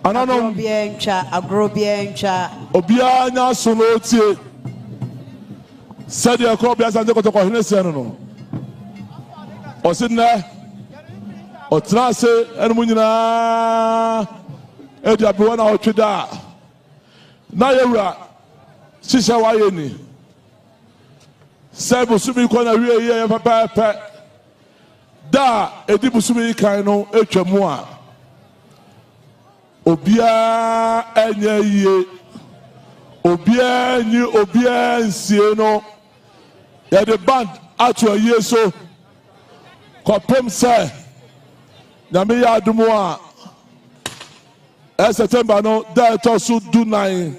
Ananom Agrobiencha. Obia nya sonotie. Said your crop as and go to Cohinesano. Or sitting there or Trance and Munina Edia Buana or Chida. Nayera Shisha Wayeni Sabo Sumi Kona Ria Papa Da Edibusumi Kaino Echamua Obia Enye Obia New Obia Sieno. Yeah, the band out to a year so. Kopem say, Namia Dumoa. September no, that also do 9.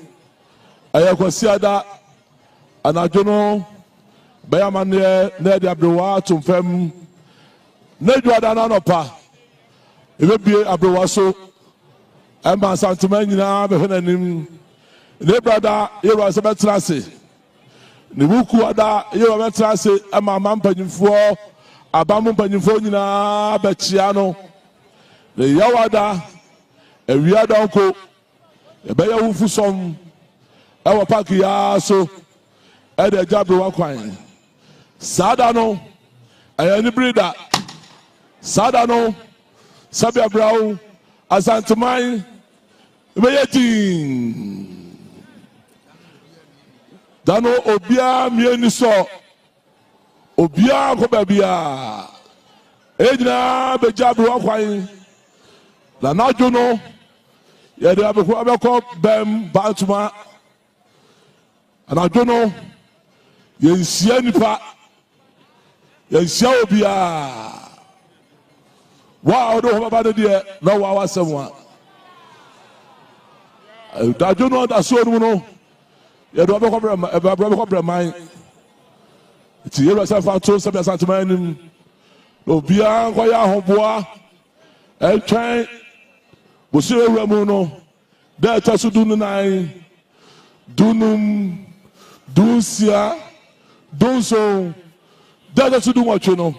I consider that, and I don't know. Bayaman near the Abroa to Fem. Nedua Dananopa. It will be Abroaso. I'm Asanteman now, behind him. Ne brother, you was a better. Ne wuku ada ye wa betra se ama mampanyimfo abamu mpanyimfo nyina bechia no ne yawada ewia donko e be ya wufu som e wo park ya so e de jabro wa kwan sada no ayani brida sada no sabia brau Asanteman be yetin Dano obia mieni so obia ko babia ejina bejabu akwan la najo no ye de abeko bem batuma anajo no ye nsia nipa ye nsia obia wa odo ho baba de na wa wasemwa dajo no da so no you do problem mine. It's here as I found to some Asanteman. No beyond Goya Hoboa. El train was here Ramuno. There to do 9. Dunum, Duncia, Dunso. There to do what you know.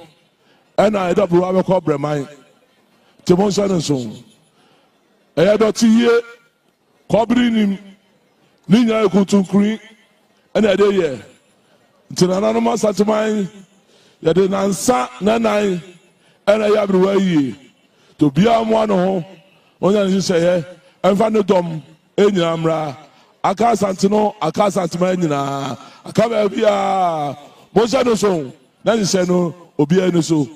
And I don't have a problem mine. Timon Sanson. I had a tea covering him. Ninya ekutunkuri ena ade ye ntinana no Asanteman ye de nansa nanan ena ya brewa yi to bia mo ano ho onya ni se ye enfa ne dom enyina mra aka Asante no aka Asanteman nyina aka ba bia mo se no so na ni se no obi enu so